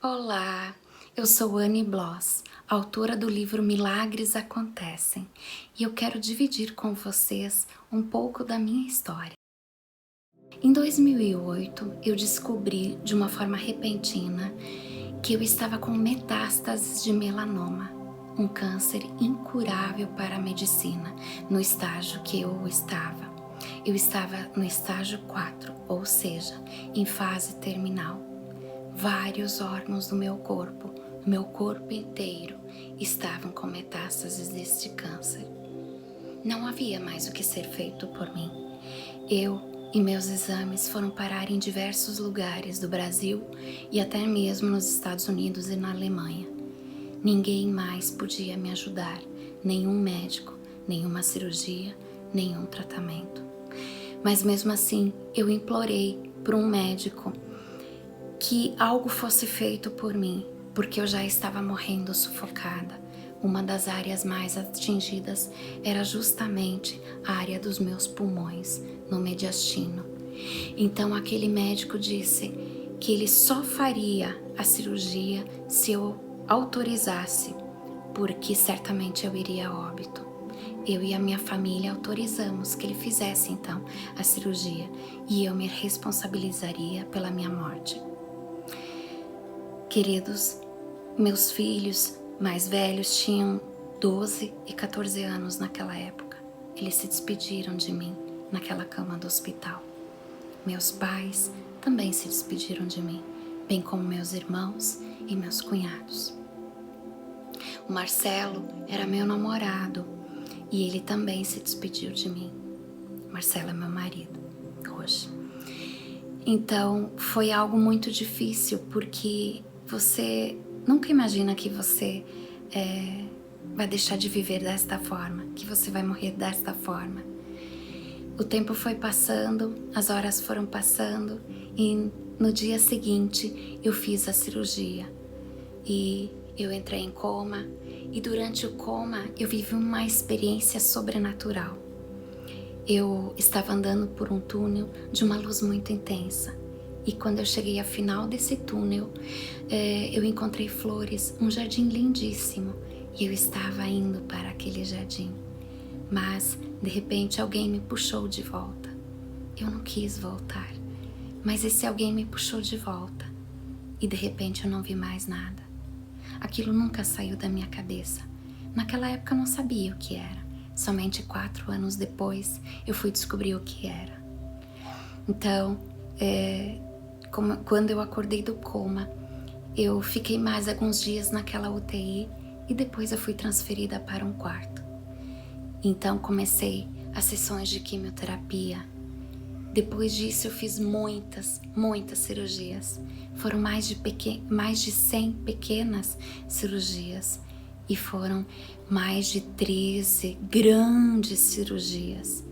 Olá, eu sou Anne Bloss, autora do livro Milagres Acontecem, e eu quero dividir com vocês um pouco da minha história. Em 2008, eu descobri de uma forma repentina que eu estava com metástases de melanoma, um câncer incurável para a medicina, no estágio que eu estava. Eu estava no estágio 4, ou seja, em fase terminal. Vários órgãos do meu corpo inteiro, estavam com metástases deste câncer. Não havia mais o que ser feito por mim. Eu e meus exames foram parar em diversos lugares do Brasil e até mesmo nos Estados Unidos e na Alemanha. Ninguém mais podia me ajudar, nenhum médico, nenhuma cirurgia, nenhum tratamento. Mas mesmo assim, eu implorei por um médico que algo fosse feito por mim, porque eu já estava morrendo sufocada. Uma das áreas mais atingidas era justamente a área dos meus pulmões, no mediastino. Então aquele médico disse que ele só faria a cirurgia se eu autorizasse, porque certamente eu iria a óbito. Eu e a minha família autorizamos que ele fizesse então a cirurgia e eu me responsabilizaria pela minha morte. Queridos, meus filhos mais velhos tinham 12 e 14 anos naquela época. Eles se despediram de mim naquela cama do hospital. Meus pais também se despediram de mim, bem como meus irmãos e meus cunhados. O Marcelo era meu namorado e ele também se despediu de mim. O Marcelo é meu marido hoje. Então foi algo muito difícil, porque você nunca imagina que você vai deixar de viver desta forma, que você vai morrer desta forma. O tempo foi passando, as horas foram passando e no dia seguinte eu fiz a cirurgia e eu entrei em coma, e durante o coma eu vivi uma experiência sobrenatural. Eu estava andando por um túnel de uma luz muito intensa. E quando eu cheguei ao final desse túnel, eu encontrei flores, um jardim lindíssimo. E eu estava indo para aquele jardim. Mas, de repente, alguém me puxou de volta. Eu não quis voltar, mas esse alguém me puxou de volta. E de repente eu não vi mais nada. Aquilo nunca saiu da minha cabeça. Naquela época eu não sabia o que era. Somente 4 anos depois eu fui descobrir o que era. Então, quando eu acordei do coma, eu fiquei mais alguns dias naquela UTI e depois eu fui transferida para um quarto. Então comecei as sessões de quimioterapia. Depois disso eu fiz muitas cirurgias. Foram mais de 100 pequenas cirurgias e foram mais de 13 grandes cirurgias.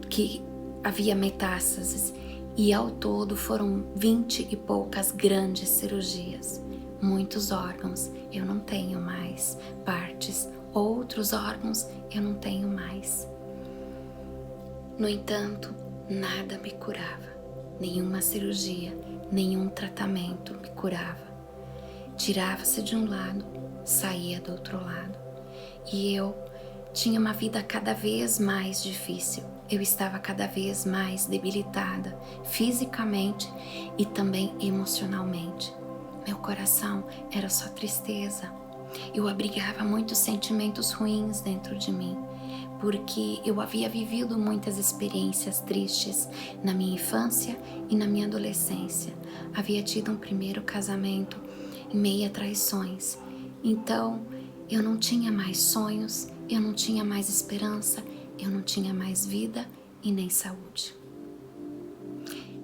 Que havia metástases e ao todo foram 20 e poucas grandes cirurgias. Muitos órgãos eu não tenho mais partes, outros órgãos eu não tenho mais. No entanto, nada me curava, nenhuma cirurgia, nenhum tratamento me curava. Tirava-se de um lado, saía do outro lado, e eu tinha uma vida cada vez mais difícil. Eu estava cada vez mais debilitada, fisicamente e também emocionalmente. Meu coração era só tristeza. Eu abrigava muitos sentimentos ruins dentro de mim, porque eu havia vivido muitas experiências tristes na minha infância e na minha adolescência. Havia tido um primeiro casamento em meio a traições. Então, eu não tinha mais sonhos, eu não tinha mais esperança, eu não tinha mais vida e nem saúde.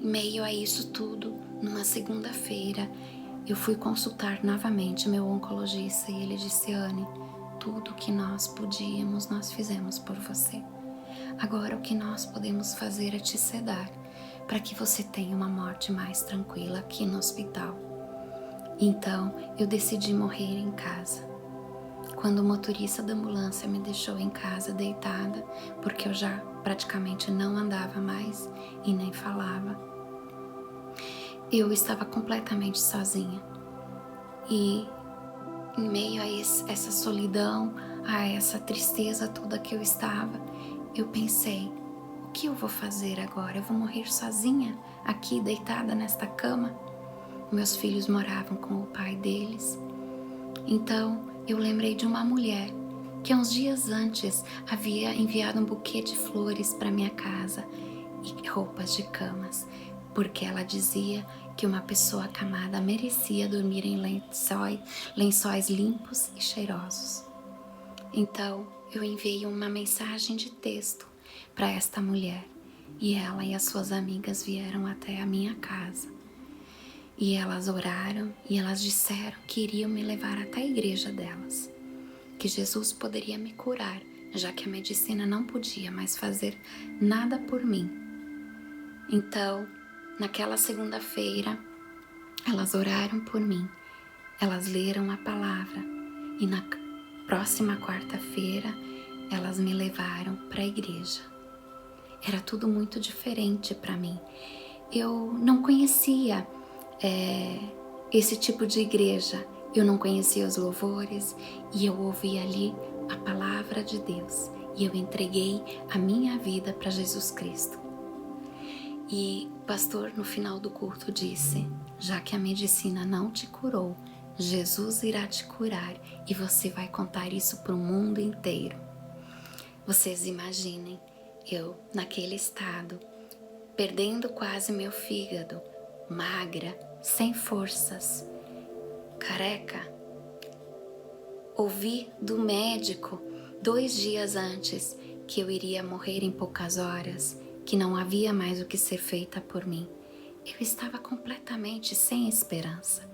Em meio a isso tudo, numa segunda-feira, eu fui consultar novamente meu oncologista e ele disse: Anne, tudo que nós podíamos, nós fizemos por você. Agora o que nós podemos fazer é te sedar, para que você tenha uma morte mais tranquila aqui no hospital. Então, eu decidi morrer em casa. Quando o motorista da ambulância me deixou em casa deitada, porque eu já praticamente não andava mais e nem falava, eu estava completamente sozinha. E em meio a essa solidão, a essa tristeza toda que eu estava, eu pensei, o que eu vou fazer agora? Eu vou morrer sozinha aqui deitada nesta cama? Meus filhos moravam com o pai deles. Então eu lembrei de uma mulher que uns dias antes havia enviado um buquê de flores para minha casa e roupas de camas, porque ela dizia que uma pessoa acamada merecia dormir em lençóis limpos e cheirosos. Então eu enviei uma mensagem de texto para esta mulher e ela e as suas amigas vieram até a minha casa. E elas oraram e elas disseram que iriam me levar até a igreja delas, que Jesus poderia me curar, já que a medicina não podia mais fazer nada por mim. Então, naquela segunda-feira, elas oraram por mim, elas leram a palavra e na próxima quarta-feira elas me levaram para a igreja. Era tudo muito diferente para mim. Eu não conhecia esse tipo de igreja. Eu não conhecia os louvores e eu ouvi ali a palavra de Deus e eu entreguei a minha vida para Jesus Cristo. E o pastor no final do culto disse, já que a medicina não te curou, Jesus irá te curar e você vai contar isso para o mundo inteiro. Vocês imaginem, eu naquele estado, perdendo quase meu fígado, magra, sem forças, careca. Ouvi do médico 2 dias antes que eu iria morrer em poucas horas, que não havia mais o que ser feita por mim. Eu estava completamente sem esperança.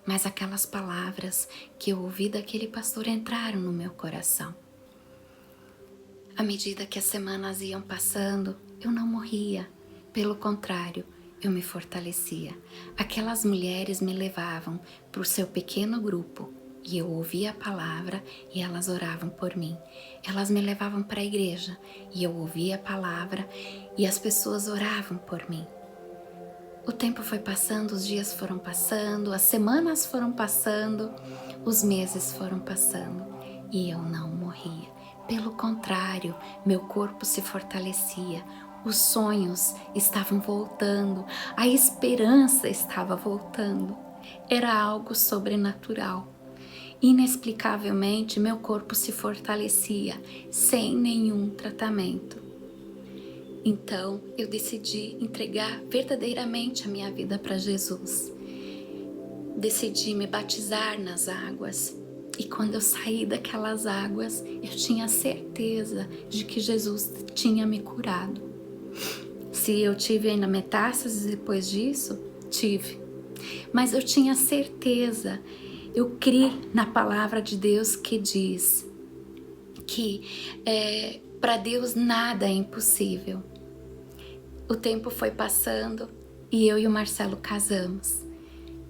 Mas aquelas palavras que eu ouvi daquele pastor entraram no meu coração. À medida que as semanas iam passando, eu não morria. Pelo contrário, eu me fortalecia. Aquelas mulheres me levavam para o seu pequeno grupo e eu ouvia a palavra e elas oravam por mim. Elas me levavam para a igreja e eu ouvia a palavra e as pessoas oravam por mim. O tempo foi passando, os dias foram passando, as semanas foram passando, os meses foram passando e eu não morria. Pelo contrário, meu corpo se fortalecia. Os sonhos estavam voltando, a esperança estava voltando. Era algo sobrenatural. Inexplicavelmente, meu corpo se fortalecia sem nenhum tratamento. Então, eu decidi entregar verdadeiramente a minha vida para Jesus. Decidi me batizar nas águas. E quando eu saí daquelas águas, eu tinha certeza de que Jesus tinha me curado. Se eu tive ainda metástases depois disso, tive. Mas eu tinha certeza, eu criei na palavra de Deus que diz que para Deus nada é impossível. O tempo foi passando e eu e o Marcelo casamos.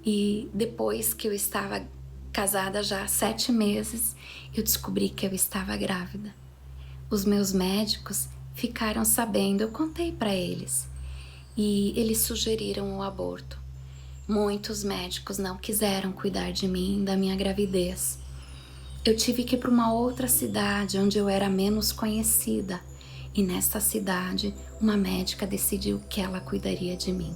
E depois que eu estava casada já há 7 meses, eu descobri que eu estava grávida. Os meus médicos ficaram sabendo, eu contei para eles e eles sugeriram o aborto. Muitos médicos não quiseram cuidar de mim, da minha gravidez. Eu tive que ir para uma outra cidade onde eu era menos conhecida e nesta cidade uma médica decidiu que ela cuidaria de mim.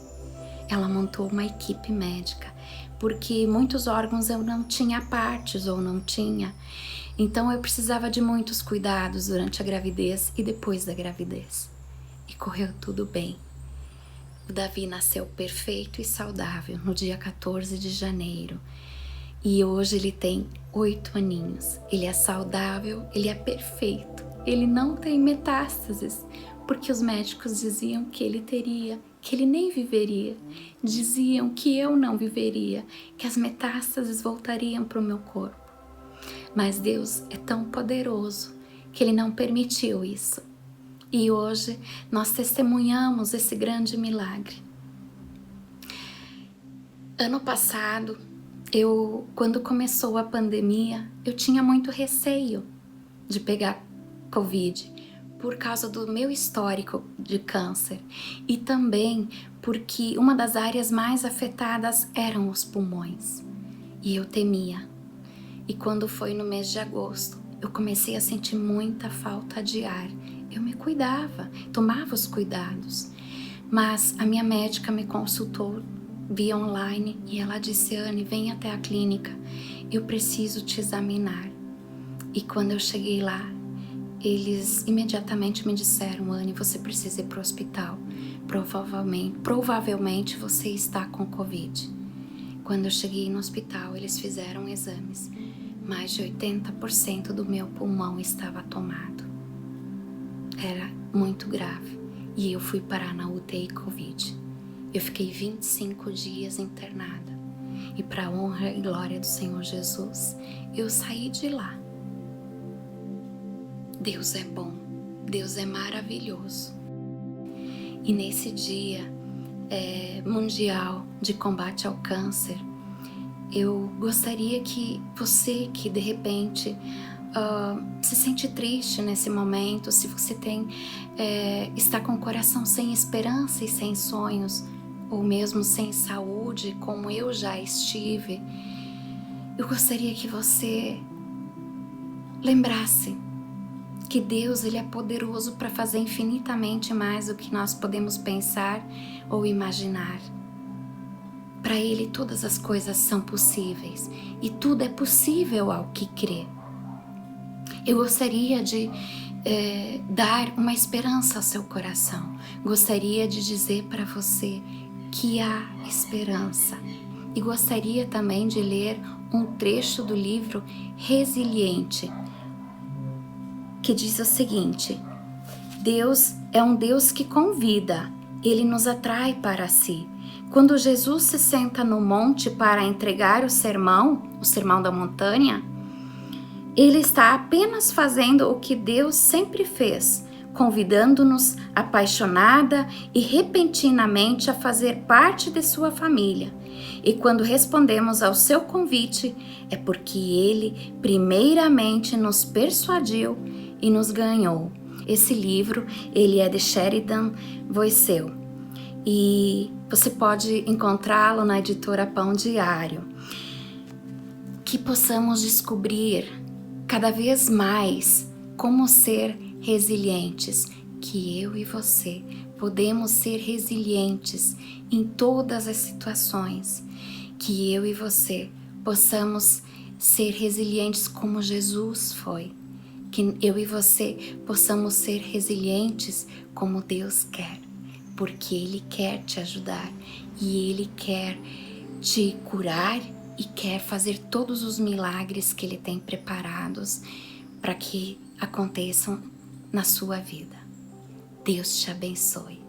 Ela montou uma equipe médica porque muitos órgãos eu não tinha partes ou não tinha. Então eu precisava de muitos cuidados durante a gravidez e depois da gravidez. E correu tudo bem. O Davi nasceu perfeito e saudável no dia 14 de janeiro. E hoje ele tem 8 aninhos. Ele é saudável, ele é perfeito. Ele não tem metástases, porque os médicos diziam que ele teria, que ele nem viveria. Diziam que eu não viveria, que as metástases voltariam para o meu corpo. Mas Deus é tão poderoso que Ele não permitiu isso. E hoje nós testemunhamos esse grande milagre. Ano passado, quando começou a pandemia, eu tinha muito receio de pegar Covid por causa do meu histórico de câncer e também porque uma das áreas mais afetadas eram os pulmões. e eu temia. E quando foi no mês de agosto, eu comecei a sentir muita falta de ar. Eu me cuidava, tomava os cuidados, mas a minha médica me consultou via online e ela disse: Anne, vem até a clínica, eu preciso te examinar. E quando eu cheguei lá, eles imediatamente me disseram: Anne, você precisa ir para o hospital, provavelmente você está com Covid. Quando eu cheguei no hospital, eles fizeram exames, mais de 80% do meu pulmão estava tomado. Era muito grave e eu fui parar na UTI Covid. Eu fiquei 25 dias internada e, para a honra e glória do Senhor Jesus, eu saí de lá. Deus é bom, Deus é maravilhoso. E nesse dia mundial de combate ao câncer, eu gostaria que você que de repente se sente triste nesse momento, se você está com o coração sem esperança e sem sonhos, ou mesmo sem saúde, como eu já estive, eu gostaria que você lembrasse que Deus, Ele é poderoso para fazer infinitamente mais do que nós podemos pensar ou imaginar. Para Ele todas as coisas são possíveis e tudo é possível ao que crê. Eu gostaria de dar uma esperança ao seu coração. Gostaria de dizer para você que há esperança. E gostaria também de ler um trecho do livro Resiliente, que diz o seguinte: Deus é um Deus que convida, Ele nos atrai para si. Quando Jesus se senta no monte para entregar o sermão da montanha, Ele está apenas fazendo o que Deus sempre fez, convidando-nos apaixonada e repentinamente a fazer parte de sua família. E quando respondemos ao seu convite, é porque Ele primeiramente nos persuadiu e nos ganhou. Esse livro, ele é de Sheridan Voisil e você pode encontrá-lo na editora Pão Diário. Que possamos descobrir cada vez mais como ser resilientes, que eu e você podemos ser resilientes em todas as situações, que eu e você possamos ser resilientes como Jesus foi, que eu e você possamos ser resilientes como Deus quer, porque Ele quer te ajudar e Ele quer te curar e quer fazer todos os milagres que Ele tem preparados para que aconteçam na sua vida. Deus te abençoe.